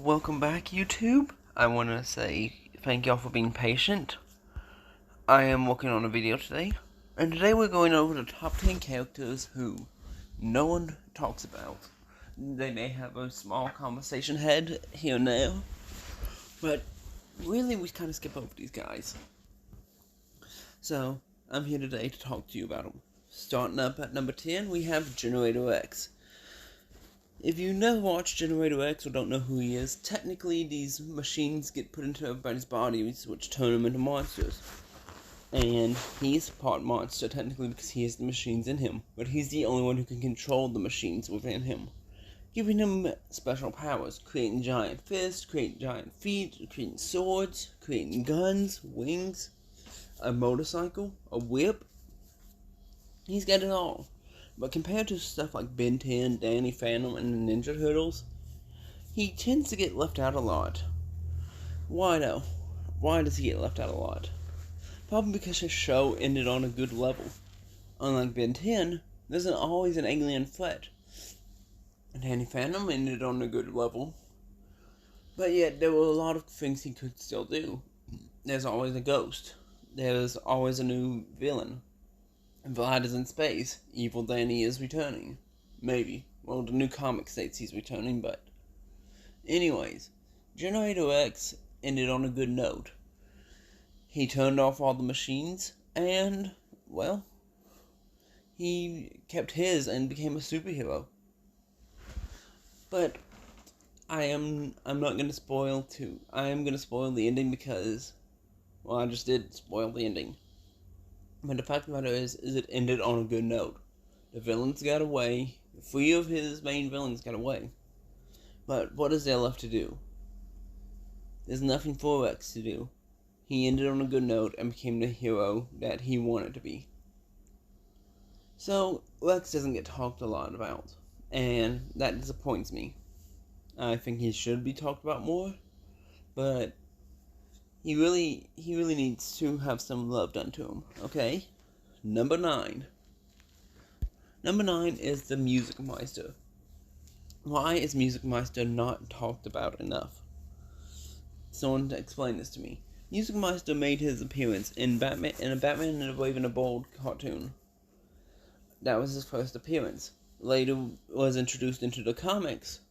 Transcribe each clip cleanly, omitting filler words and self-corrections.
Welcome back, YouTube. I want to say thank y'all for being patient. I am working on a video today, and today we're going over the top 10 characters who no one talks about. They may have a small conversation head here and there, but really we kind of skip over these guys. So, I'm here today to talk to you about them. Starting up at number 10, we have Generator X. If you never watched Generator X or don't know who he is, technically these machines get put into everybody's bodies, which turn them into monsters. And he's part monster, technically, because he has the machines in him. But he's the only one who can control the machines within him, giving him special powers, creating giant fists, creating giant feet, creating swords, creating guns, wings, a motorcycle, a whip. He's got it all. But compared to stuff like Ben 10, Danny Phantom, and the Ninja Turtles, he tends to get left out a lot. Why though? Why does he get left out a lot? Probably because his show ended on a good level. Unlike Ben 10, there's always an alien threat. And Danny Phantom ended on a good level. But yet, there were a lot of things he could still do. There's always a ghost. There's always a new villain. Vlad is in space. Evil Danny is returning. Maybe. Well, the new comic states he's returning, but... Anyways, Generator X ended on a good note. He turned off all the machines, and, well, he kept his and became a superhero. But I'm not going to spoil I am going to spoil the ending because, well, I just did spoil the ending. But the fact of the matter is it ended on a good note. The villains got away. 3 of his main villains got away. But what is there left to do? There's nothing for Rex to do. He ended on a good note and became the hero that he wanted to be. So, Rex doesn't get talked a lot about. And that disappoints me. I think he should be talked about more. But... He really needs to have some love done to him, okay? Number 9. Number 9 is the Music Meister. Why is Music Meister not talked about enough? Someone explain this to me. Music Meister made his appearance in a Batman and the Brave and the Bold cartoon. That was his first appearance. Later was introduced into the comics,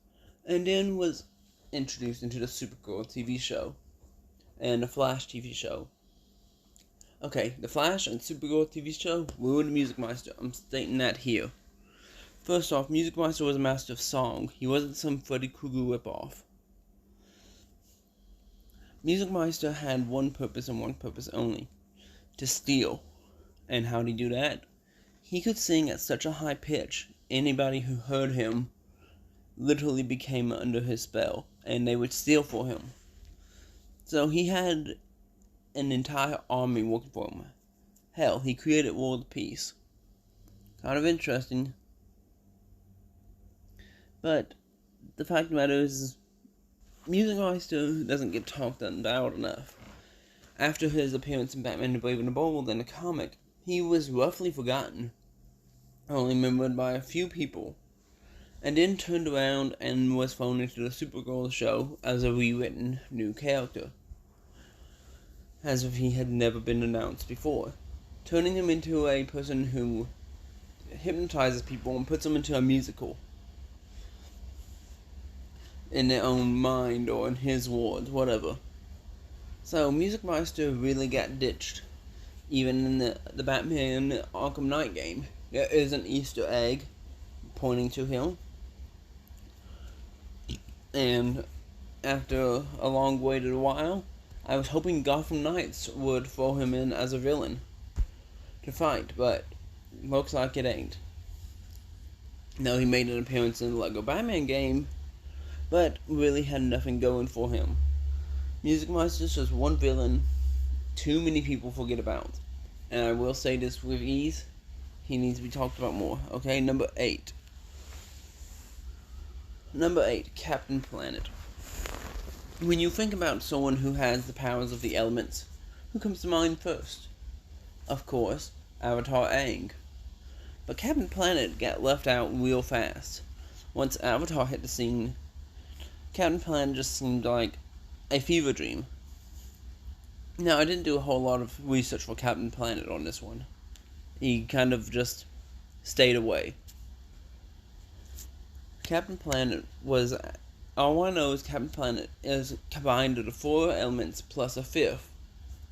and then was introduced into the Supergirl TV show. And the Flash TV show. Okay, the Flash and Supergirl TV show ruined Music Meister. I'm stating that here. First off, Music Meister was a master of song. He wasn't some Freddy Krueger ripoff. Music Meister had one purpose and one purpose only. To steal. And how did he do that? He could sing at such a high pitch, anybody who heard him literally became under his spell, and they would steal for him. So he had an entire army working for him. Hell, he created world peace. Kind of interesting. But the fact of the matter is, Music Meister doesn't get talked about enough. After his appearance in Batman the Brave and the Bold in the comic, he was roughly forgotten. Only remembered by a few people. And then turned around and was thrown into the Supergirl show as a rewritten new character. As if he had never been announced before. Turning him into a person who hypnotizes people and puts them into a musical. In their own mind or in his words, whatever. So, Music Meister really got ditched. Even in the Batman Arkham Knight game, there is an Easter egg pointing to him. And after a long waited while, I was hoping Gotham Knights would throw him in as a villain to fight, but looks like it ain't. Now, he made an appearance in the Lego Batman game, but really had nothing going for him. Music Meister's just one villain too many people forget about. And I will say this with ease, he needs to be talked about more. Okay, number 8. Number 8, Captain Planet. When you think about someone who has the powers of the elements, who comes to mind first? Of course, Avatar Aang. But Captain Planet got left out real fast. Once Avatar hit the scene, Captain Planet just seemed like a fever dream. Now, I didn't do a whole lot of research for Captain Planet on this one. He kind of just stayed away. Captain Planet was... All I know is Captain Planet is combined of the 4 elements plus a 5th.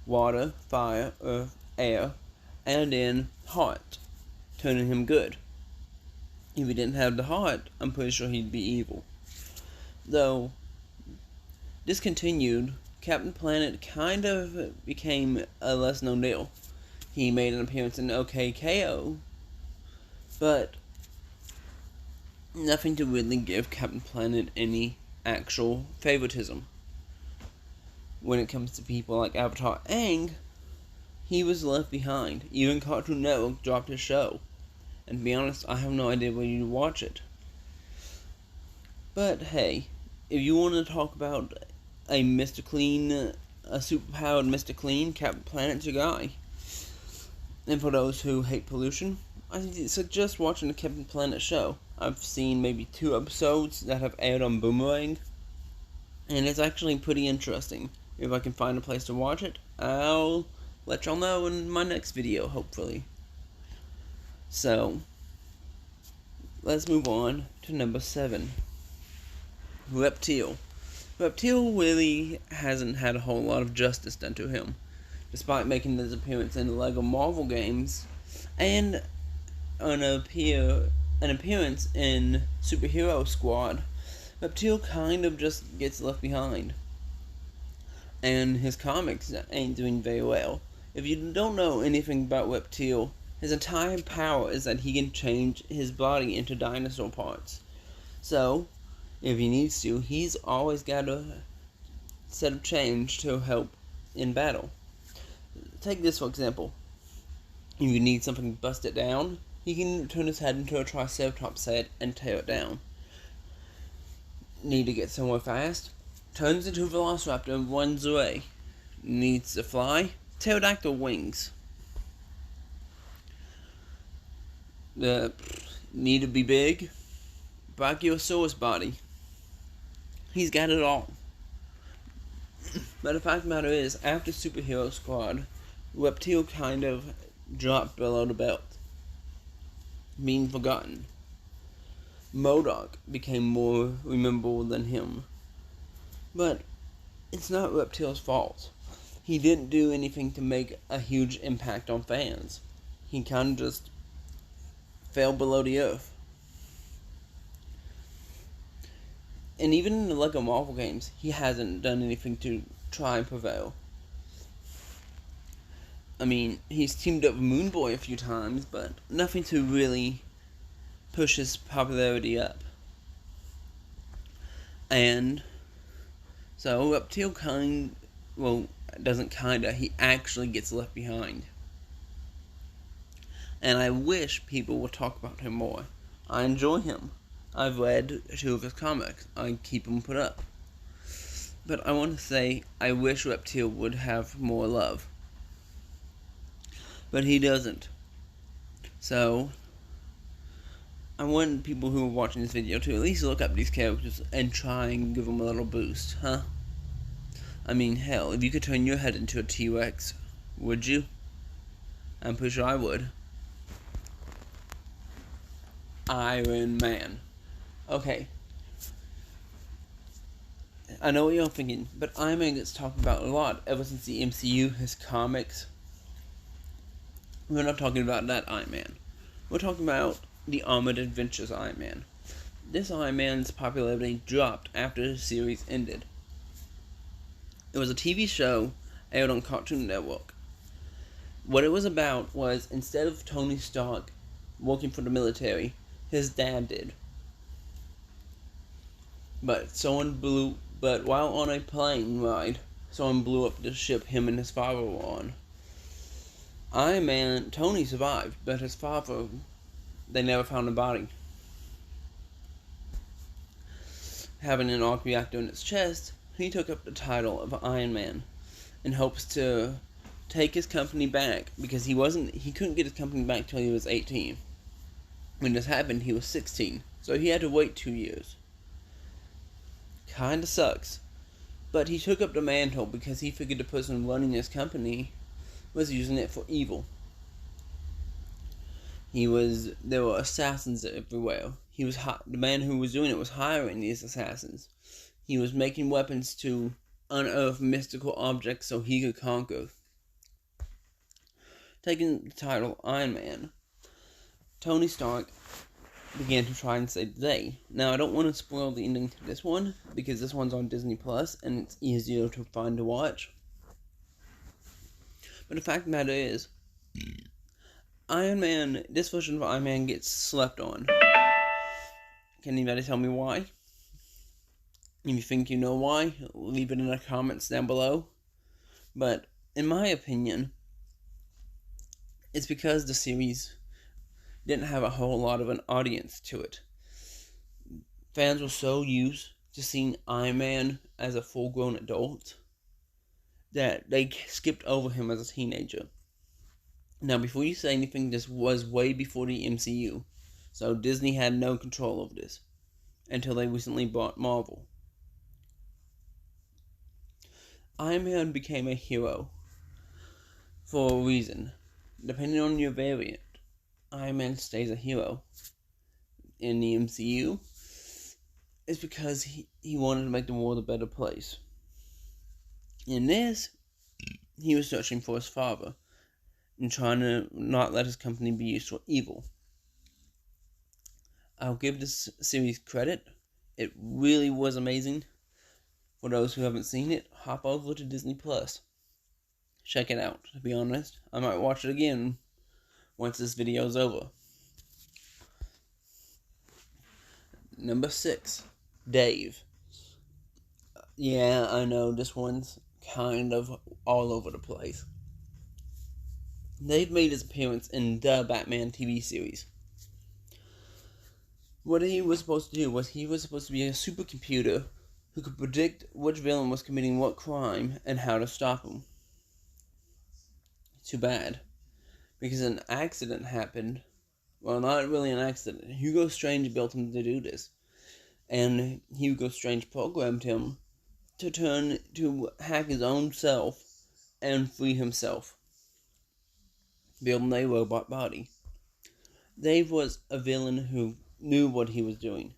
Water, fire, earth, air, and then heart, turning him good. If he didn't have the heart, I'm pretty sure he'd be evil. Though, discontinued, Captain Planet kind of became a less known deal. He made an appearance in OKKO, but nothing to really give Captain Planet any actual favoritism. When it comes to people like Avatar Aang, he was left behind. Even Cartoon Network dropped his show. And to be honest, I have no idea where you watch it. But hey, if you want to talk about a Mr. Clean, a superpowered Mr. Clean, Captain Planet's your guy. And for those who hate pollution, I suggest watching the Captain Planet show. I've seen maybe 2 episodes that have aired on Boomerang, and it's actually pretty interesting. If I can find a place to watch it, I'll let y'all know in my next video, hopefully. So, let's move on to number 7. Reptile. Reptile really hasn't had a whole lot of justice done to him, despite making his appearance in the LEGO Marvel games, and an appearance in Superhero Squad. Reptile kind of just gets left behind. And his comics ain't doing very well. If you don't know anything about Reptile, his entire power is that he can change his body into dinosaur parts. So, if he needs to, he's always got a set of change to help in battle. Take this for example. If you need something to bust it down, he can turn his head into a Triceratops head and tear it down. Need to get somewhere fast? Turns into a Velociraptor and runs away. Needs to fly? Pterodactyl wings. Need to be big? Brachiosaurus body. He's got it all. But the fact of the matter is, after Superhero Squad, Reptile kind of dropped below the belt, being forgotten. MODOK became more memorable than him. But it's not Reptile's fault. He didn't do anything to make a huge impact on fans. He kind of just fell below the earth. And even in the LEGO Marvel games, he hasn't done anything to try and prevail. I mean, he's teamed up with Moon Boy a few times, but nothing to really push his popularity up. And so Reptile he actually gets left behind. And I wish people would talk about him more. I enjoy him. I've read 2 of his comics. I keep them put up. But I want to say, I wish Reptile would have more love. But he doesn't. So, I want people who are watching this video to at least look up these characters and try and give them a little boost, huh? I mean, hell, if you could turn your head into a T-Rex, would you? I'm pretty sure I would. Iron Man. Okay. I know what you're thinking, but Iron Man gets talked about a lot ever since the MCU, his comics. We're not talking about that Iron Man. We're talking about the Armored Adventures Iron Man. This Iron Man's popularity dropped after the series ended. It was a TV show aired on Cartoon Network. What it was about was, instead of Tony Stark working for the military, his dad did. But while on a plane ride, someone blew up the ship him and his father were on. Iron Man, Tony survived, but his father, they never found a body. Having an arc reactor in his chest, he took up the title of Iron Man in hopes to take his company back, because he couldn't get his company back till he was 18. When this happened, he was 16, so he had to wait 2 years. kinda sucks. But he took up the mantle because he figured the person running his company was using it for evil. There were assassins everywhere. The man who was doing it was hiring these assassins. He was making weapons to unearth mystical objects so he could conquer. Taking the title Iron Man, Tony Stark began to try and save the day. Now, I don't want to spoil the ending to this one, because this one's on Disney Plus, and it's easier to find to watch. But the fact of the matter is, this version of Iron Man gets slept on. Can anybody tell me why? If you think you know why, leave it in the comments down below. But, in my opinion, it's because the series didn't have a whole lot of an audience to it. Fans were so used to seeing Iron Man as a full-grown adult that they skipped over him as a teenager. Now, before you say anything, this was way before the MCU, so Disney had no control over this until they recently bought Marvel. Iron Man became a hero for a reason. Depending on your variant, Iron Man stays a hero. In the MCU, it's because he wanted to make the world a better place. In this, he was searching for his father and trying to not let his company be used for evil. I'll give this series credit. It really was amazing. For those who haven't seen it, hop over to Disney Plus. Check it out. To be honest, I might watch it again once this video is over. Number 6, Dave. Yeah, I know, this one's kind of all over the place. Dave made his appearance in the Batman TV series. What he was supposed to do was he was supposed to be a supercomputer who could predict which villain was committing what crime and how to stop him. Too bad, because an accident happened. Well, not really an accident. Hugo Strange built him to do this. And Hugo Strange programmed him to hack his own self and free himself, building a robot body. Dave was a villain who knew what he was doing.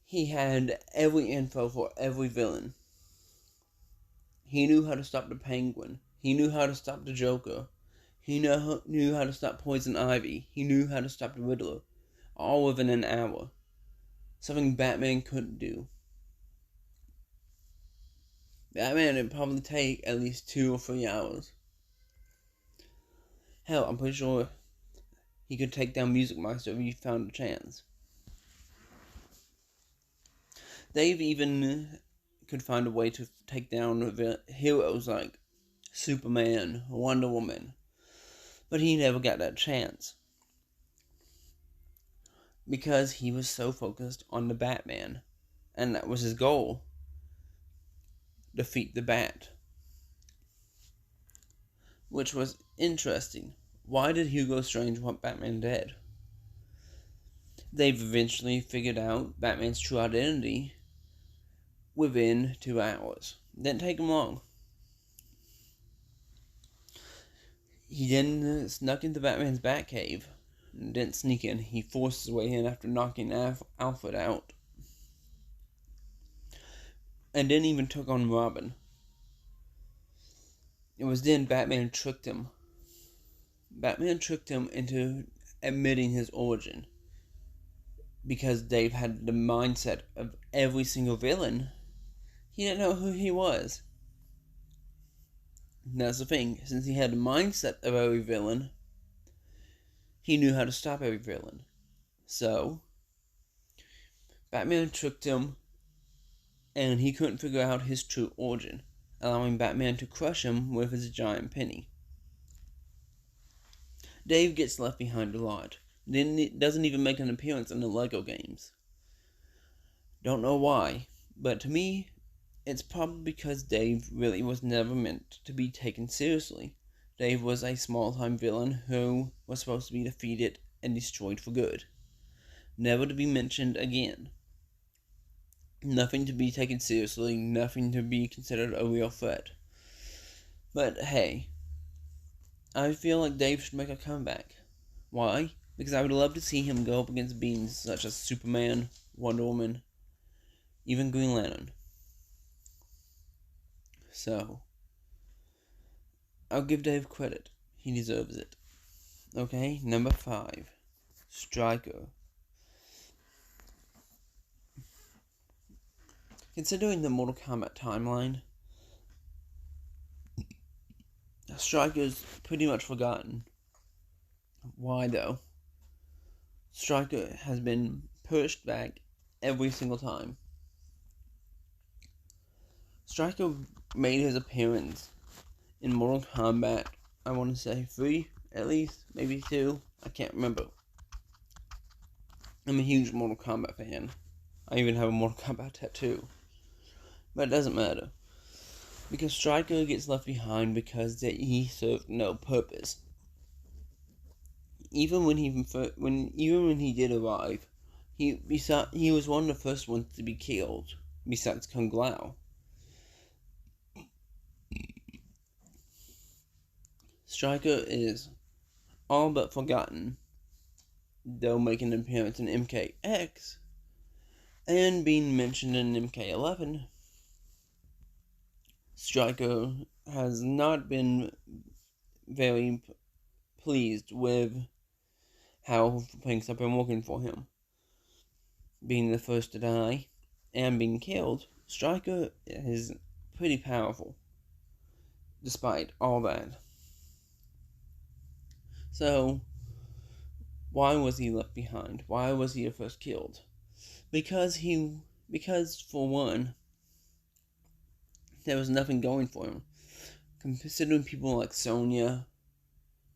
He had every info for every villain. He knew how to stop the Penguin. He knew how to stop the Joker. He knew how to stop Poison Ivy. He knew how to stop the Riddler. All within an hour. Something Batman couldn't do. Batman would probably take at least 2 or 3 hours. Hell, I'm pretty sure he could take down Music Monster if he found a chance. Dave even could find a way to take down heroes like Superman, Wonder Woman. But he never got that chance. Because he was so focused on the Batman. And that was his goal. Defeat the Bat. Which was interesting. Why did Hugo Strange want Batman dead? They've eventually figured out Batman's true identity within 2 hours. Didn't take him long. He then snuck into Batman's Batcave. Didn't sneak in. He forced his way in after knocking Alfred out. And then even took on Robin. It was then Batman tricked him. Batman tricked him into admitting his origin. Because Dave had the mindset of every single villain, he didn't know who he was. And that's the thing. Since he had the mindset of every villain, he knew how to stop every villain. So, Batman tricked him, and he couldn't figure out his true origin, allowing Batman to crush him with his giant penny. Dave gets left behind a lot. Doesn't even make an appearance in the LEGO games. Don't know why, but to me, it's probably because Dave really was never meant to be taken seriously. Dave was a small-time villain who was supposed to be defeated and destroyed for good, never to be mentioned again. Nothing to be taken seriously, nothing to be considered a real threat. But hey, I feel like Dave should make a comeback. Why? Because I would love to see him go up against beings such as Superman, Wonder Woman, even Green Lantern. So, I'll give Dave credit. He deserves it. Okay, number 5. Stryker. Considering the Mortal Kombat timeline, Stryker's pretty much forgotten. Why though? Stryker has been pushed back every single time. Stryker made his appearance in Mortal Kombat, I want to say 3, at least, maybe 2, I can't remember. I'm a huge Mortal Kombat fan. I even have a Mortal Kombat tattoo. But it doesn't matter. Because Stryker gets left behind because he served no purpose. Even when he did arrive, he was one of the first ones to be killed, besides Kung Lao. Stryker is all but forgotten, though making an appearance in MKX and being mentioned in MK11. Stryker has not been very pleased with how things have been working for him. Being the first to die and being killed, Stryker is pretty powerful, despite all that. So, why was he left behind? Why was he first killed? Because for one, there was nothing going for him. Considering people like Sonya,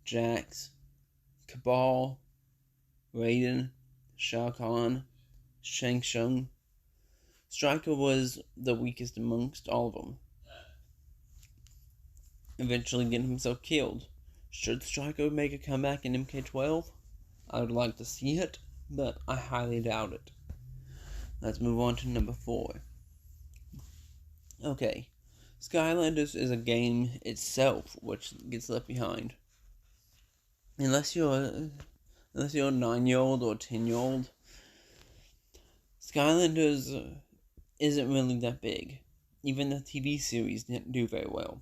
Jax, Cabal, Raiden, Shao Kahn, Shang Tsung, Stryker was the weakest amongst all of them. Eventually getting himself killed. Should Stryker make a comeback in MK12? I would like to see it, but I highly doubt it. Let's move on to number 4. Okay, Skylanders is a game itself which gets left behind. Unless you're a 9-year-old or 10-year-old, Skylanders isn't really that big. Even the TV series didn't do very well.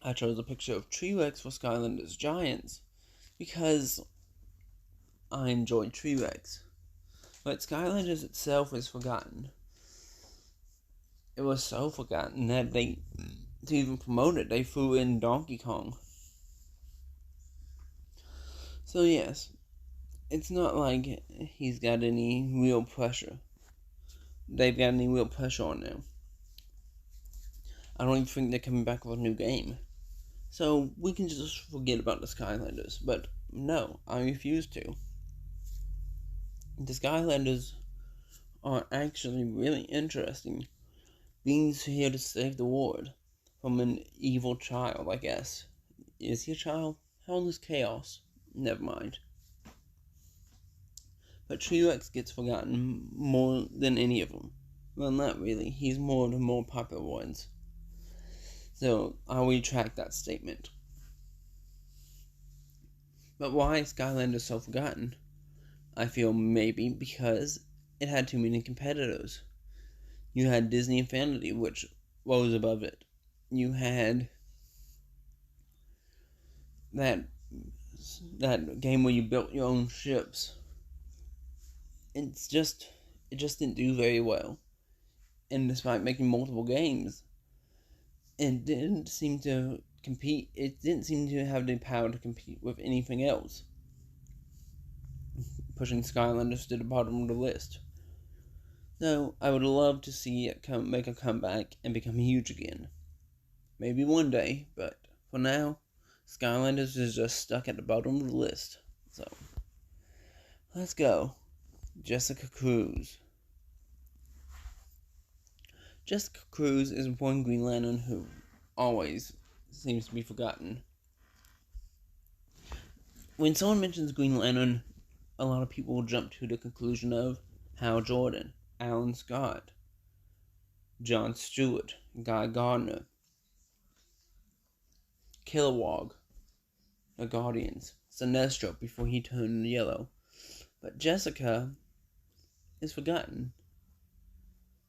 I chose a picture of T-Rex for Skylanders Giants because I enjoy T-Rex. But Skylanders itself is forgotten. It was so forgotten that to even promote it, they threw in Donkey Kong. So yes, it's not like he's got any real pressure. They've got any real pressure on them. I don't even think they're coming back with a new game. So we can just forget about the Skylanders. But no, I refuse to. The Skylanders are actually really interesting. Beings here to save the world from an evil child, I guess. Is he a child? How old is Chaos? Never mind. But T-Rex gets forgotten more than any of them. Well, not really. He's one of the more popular ones. So, I'll retract that statement. But why is Skylanders so forgotten? I feel maybe because it had too many competitors. You had Disney Infinity, which rose above it. You had that game where you built your own ships. It just didn't do very well. And despite making multiple games, it didn't seem to compete. It didn't seem to have the power to compete with anything else, pushing Skylanders to the bottom of the list. So I would love to see it make a comeback and become huge again. Maybe one day, but for now, Skylanders is just stuck at the bottom of the list. So let's go. Jessica Cruz. Jessica Cruz is one Green Lantern who always seems to be forgotten. When someone mentions Green Lantern, a lot of people will jump to the conclusion of Hal Jordan. Alan Scott, Jon Stewart, Guy Gardner, Kilowog, the Guardians, Sinestro before he turned yellow. But Jessica is forgotten.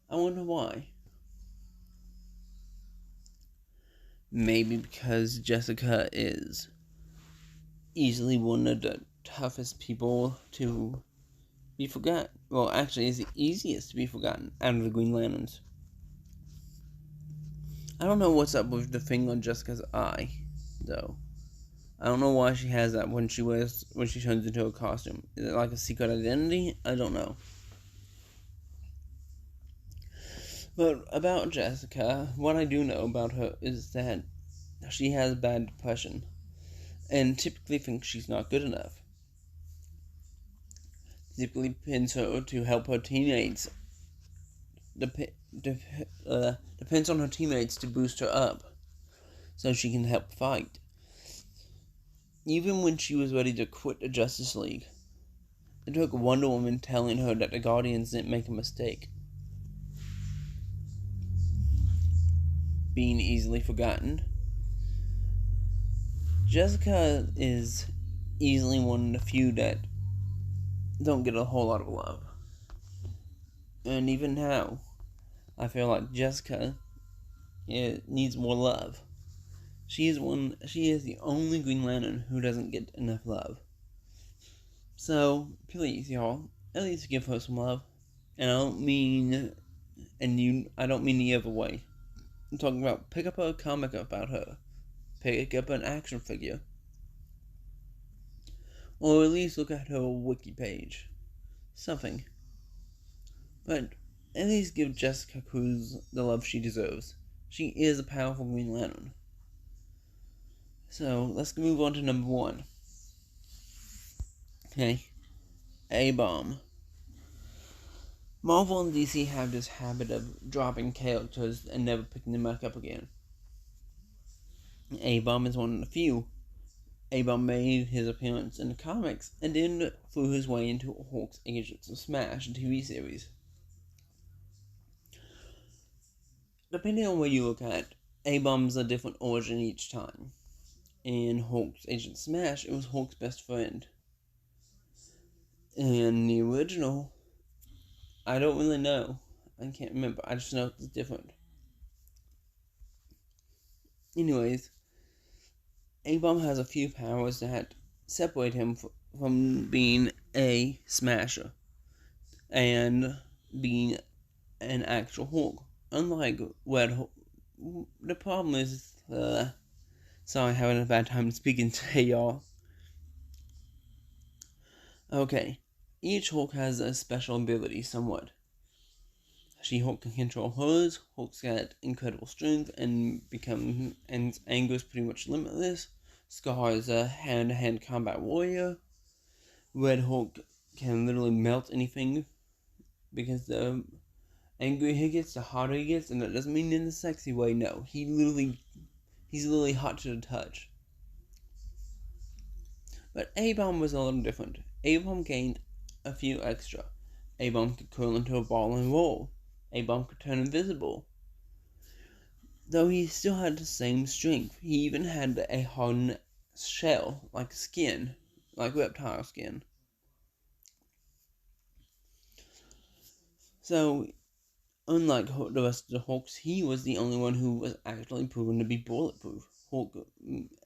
I wonder why. Maybe because Jessica is easily one of the toughest people to be forgotten. Well, actually, is the easiest to be forgotten out of the Green Lanterns. I don't know what's up with the thing on Jessica's eye, though. I don't know why she has that when she turns into a costume. Is it like a secret identity? I don't know. But about Jessica, what I do know about her is that she has bad depression and typically thinks she's not good enough. Typically pins her to help her teammates. Depends on her teammates to boost her up so she can help fight. Even when she was ready to quit the Justice League, it took Wonder Woman telling her that the Guardians didn't make a mistake. Being easily forgotten, Jessica is easily one of the few that don't get a whole lot of love. And even now, I feel like Jessica needs more love. She is the only Green Lantern who doesn't get enough love. So, please, y'all, at least give her some love. And I don't mean the other way. I'm talking about pick up a comic about her. Pick up an action figure. Or at least look at her wiki page. Something. But at least give Jessica Cruz the love she deserves. She is a powerful Green Lantern. So, let's move on to number 1. Okay. A-Bomb. Marvel and DC have this habit of dropping characters and never picking them back up again. A-Bomb is one of the few. A-Bomb made his appearance in the comics and then flew his way into Hulk's Agents of Smash TV series. Depending on where you look at, A-Bomb's a different origin each time. In Hulk's Agent Smash, it was Hulk's best friend. In the original, I don't really know. I can't remember. I just know it's different. Anyways, A-Bomb has a few powers that separate him from being a Smasher and being an actual Hulk. Unlike Red Hulk, the problem is, sorry, I'm having a bad time speaking today, y'all. Okay, each Hulk has a special ability, somewhat. She-Hulk can control hers, Hulk's got incredible strength and anger is pretty much limitless. Scar is a hand-to-hand combat warrior. Red Hulk can literally melt anything because the angrier he gets, the hotter he gets, and that doesn't mean in a sexy way, no. He's literally hot to the touch. But A-Bomb was a little different. A-Bomb gained a few extra. A-Bomb could curl into a ball and roll. A-Bomb could turn invisible. Though he still had the same strength, he even had a hardened shell, like skin, like reptile skin. So, unlike the rest of the Hulks, he was the only one who was actually proven to be bulletproof. Hulk,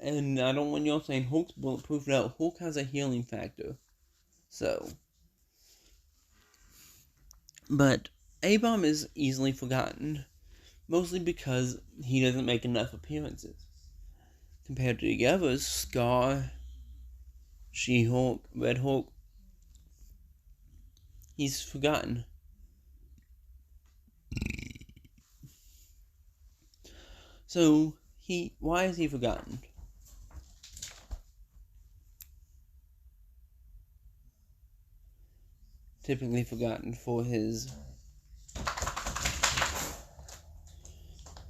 and I don't want y'all saying Hulk's bulletproof. No, Hulk has a healing factor. So, but A-Bomb is easily forgotten, mostly because he doesn't make enough appearances. Compared to the others, Scar, She-Hulk, Red Hulk, he's forgotten. So, why is he forgotten? Typically forgotten for his...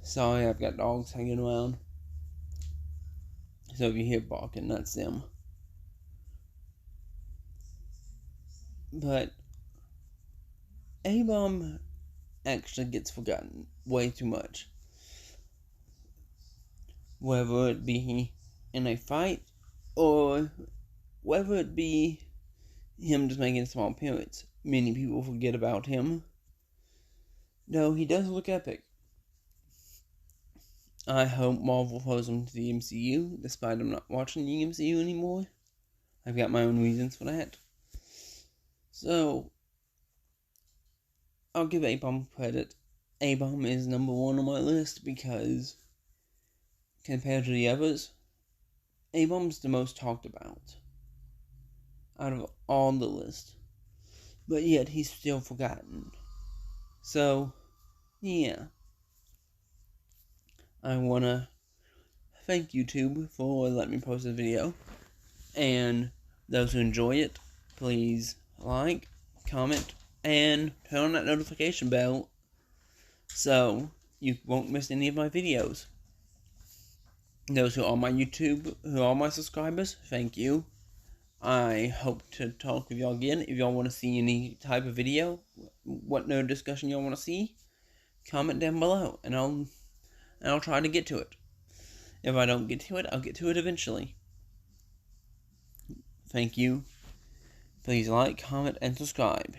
Sorry, I've got dogs hanging around. So if you hear barking, that's them. But A-Bomb actually gets forgotten way too much. Whether it be in a fight, or whether it be him just making a small appearance. Many people forget about him, though he does look epic. I hope Marvel throws him to the MCU, despite I'm not watching the MCU anymore. I've got my own reasons for that. So, I'll give A-Bomb credit. A-Bomb is number 1 on my list because, compared to the others, A-Bomb's the most talked about out of all the list. But yet, he's still forgotten. So, yeah. I wanna thank YouTube for letting me post this video. And those who enjoy it, please like, comment, and turn on that notification bell so you won't miss any of my videos. Those who are my YouTube, who are my subscribers, thank you. I hope to talk with y'all again. If y'all want to see any type of video, what nerd discussion y'all want to see, comment down below, and I'll try to get to it. If I don't get to it, I'll get to it eventually. Thank you. Please like, comment, and subscribe.